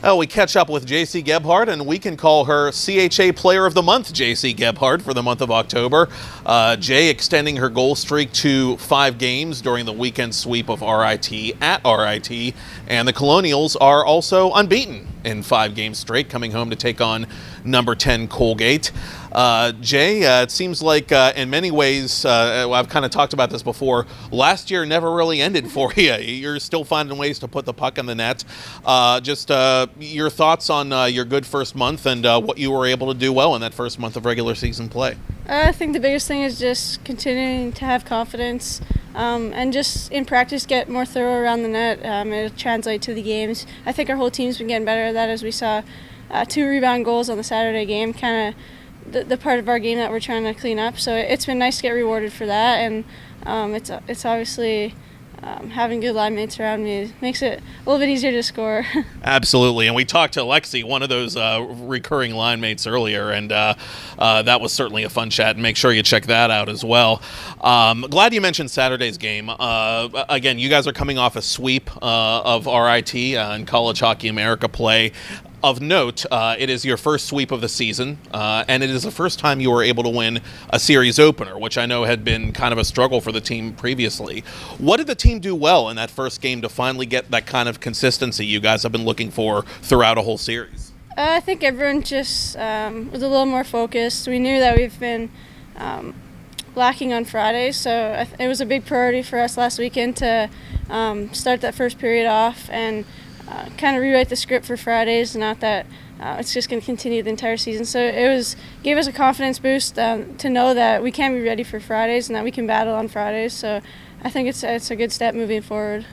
Oh, we catch up with Jaycee Gebhard, and we can call her CHA Player of the Month, Jaycee Gebhard, for the month of October. Jay extending her goal streak to 5 games during the weekend sweep of RIT at RIT, and the Colonials are also unbeaten in 5 games straight, coming home to take on number 10 Colgate. Jay, it seems like in many ways, I've kind of talked about this before, last year never really ended for you. You're still finding ways to put the puck in the net. Your thoughts on your good first month and what you were able to do well in that first month of regular season play. I think the biggest thing is just continuing to have confidence and just in practice get more thorough around the net. It'll translate to the games. I think our whole team's been getting better at that, as we saw 2 rebound goals on the Saturday game, kind of the part of our game that we're trying to clean up. So it's been nice to get rewarded for that, and it's obviously having good line mates around me makes it a little bit easier to score. Absolutely, and we talked to Lexi, one of those recurring line mates earlier, and that was certainly a fun chat, and make sure you check that out as well. Glad you mentioned Saturday's game. Again, you guys are coming off a sweep of RIT and College Hockey America play. Of note, it is your first sweep of the season, and it is the first time you were able to win a series opener, which I know had been kind of a struggle for the team previously. What did the team do well in that first game to finally get that kind of consistency you guys have been looking for throughout a whole series? I think everyone just was a little more focused. We knew that we've been lacking on Fridays, so it was a big priority for us last weekend to start that first period off and kind of rewrite the script for Fridays, not that it's just going to continue the entire season. So gave us a confidence boost to know that we can be ready for Fridays and that we can battle on Fridays. So I think it's a good step moving forward.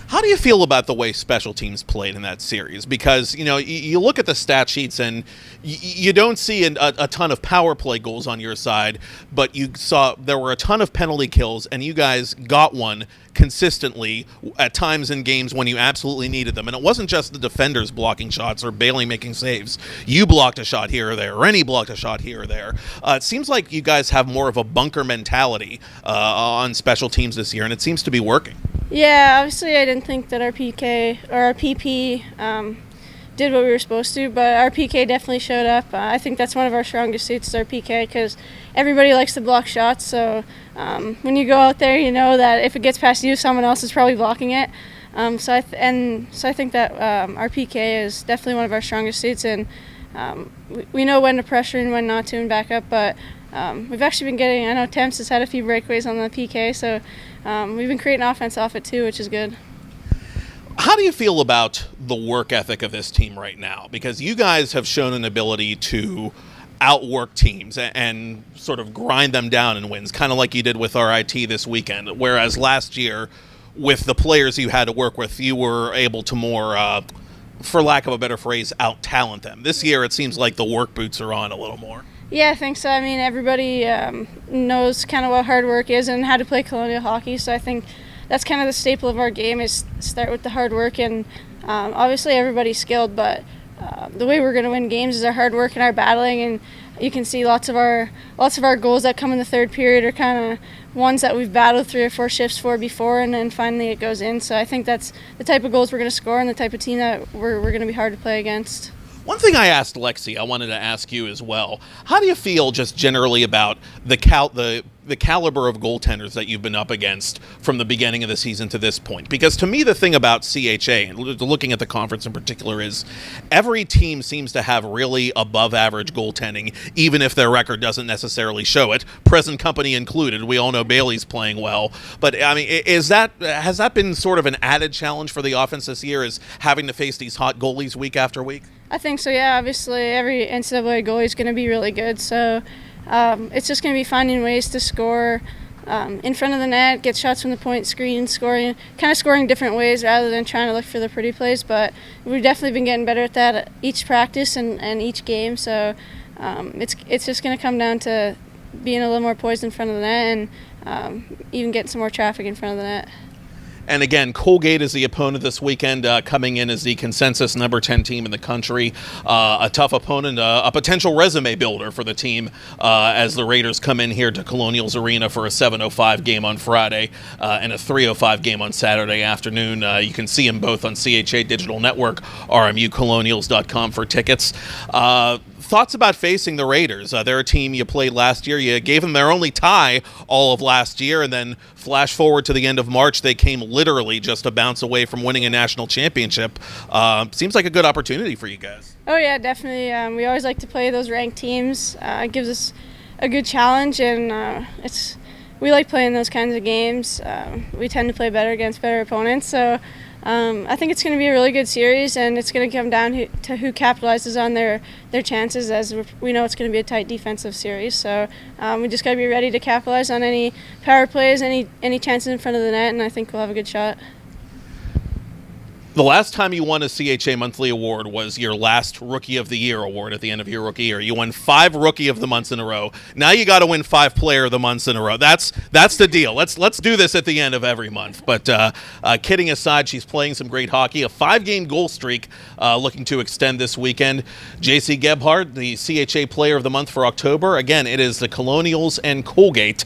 How do you feel about the way special teams played in that series? Because, you look at the stat sheets and you don't see a ton of power play goals on your side, but you saw there were a ton of penalty kills, and you guys got one consistently at times in games when you absolutely needed them. And it wasn't just the defenders blocking shots or Bailey making saves. You blocked a shot here or there, or Rennie blocked a shot here or there. It seems like you guys have more of a bunker mentality on special teams this year, and it seems to be working. Yeah, obviously I didn't think that our PK or our PP did what we were supposed to, but our PK definitely showed up. I think that's one of our strongest suits is our PK, because everybody likes to block shots. So when you go out there, you know that if it gets past you, someone else is probably blocking it. So I think that our PK is definitely one of our strongest suits, and we know when to pressure and when not to and back up. But we've actually been getting, I know Temps has had a few breakaways on the PK, so we've been creating offense off it too, which is good. How do you feel about the work ethic of this team right now? Because you guys have shown an ability to outwork teams and sort of grind them down in wins, kind of like you did with RIT this weekend, whereas last year, with the players you had to work with, you were able to more, for lack of a better phrase, out-talent them. This year, it seems like the work boots are on a little more. Yeah, I think so. I mean, everybody knows kind of what hard work is and how to play Colonial hockey, so I think that's kind of the staple of our game, is start with the hard work. And obviously everybody's skilled, but the way we're going to win games is our hard work and our battling. And you can see lots of our goals that come in the third period are kind of ones that we've battled 3 or 4 shifts for before, and then finally it goes in. So I think that's the type of goals we're going to score and the type of team that we're going to be hard to play against. One thing I asked Lexi, I wanted to ask you as well. How do you feel just generally about the caliber of goaltenders that you've been up against from the beginning of the season to this point? Because to me, the thing about CHA, and looking at the conference in particular, is every team seems to have really above-average goaltending, even if their record doesn't necessarily show it, present company included. We all know Bailey's playing well. But, I mean, has that been sort of an added challenge for the offense this year, is having to face these hot goalies week after week? I think so, yeah. Obviously, every NCAA goalie is going to be really good, so it's just going to be finding ways to score in front of the net, get shots from the point, screen, scoring different ways rather than trying to look for the pretty plays. But we've definitely been getting better at that at each practice and each game, so it's just going to come down to being a little more poised in front of the net and even getting some more traffic in front of the net. And again, Colgate is the opponent this weekend, coming in as the consensus number 10 team in the country. A tough opponent, a potential resume builder for the team as the Raiders come in here to Colonials Arena for a 7:05 game on Friday and a 3:05 game on Saturday afternoon. You can see them both on CHA Digital Network, rmucolonials.com for tickets. Thoughts about facing the Raiders? They're a team you played last year. You gave them their only tie all of last year, and then flash forward to the end of March, they came literally just a bounce away from winning a national championship. Seems like a good opportunity for you guys. Oh yeah, definitely. We always like to play those ranked teams. It gives us a good challenge, and we like playing those kinds of games. We tend to play better against better opponents, so I think it's going to be a really good series, and it's going to come down to who capitalizes on their chances, as we know it's going to be a tight defensive series. So we just got to be ready to capitalize on any power plays, any chances in front of the net, and I think we'll have a good shot. The last time you won a CHA Monthly Award was your last Rookie of the Year award at the end of your rookie year. You won 5 Rookie of the Months in a row. Now you got to win 5 Player of the Months in a row. That's the deal. Let's do this at the end of every month. But kidding aside, she's playing some great hockey. A 5-game goal streak looking to extend this weekend. Jaycee Gebhard, the CHA Player of the Month for October. Again, it is the Colonials and Colgate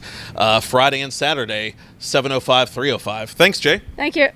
Friday and Saturday, 7:05, 3:05. Thanks, Jay. Thank you.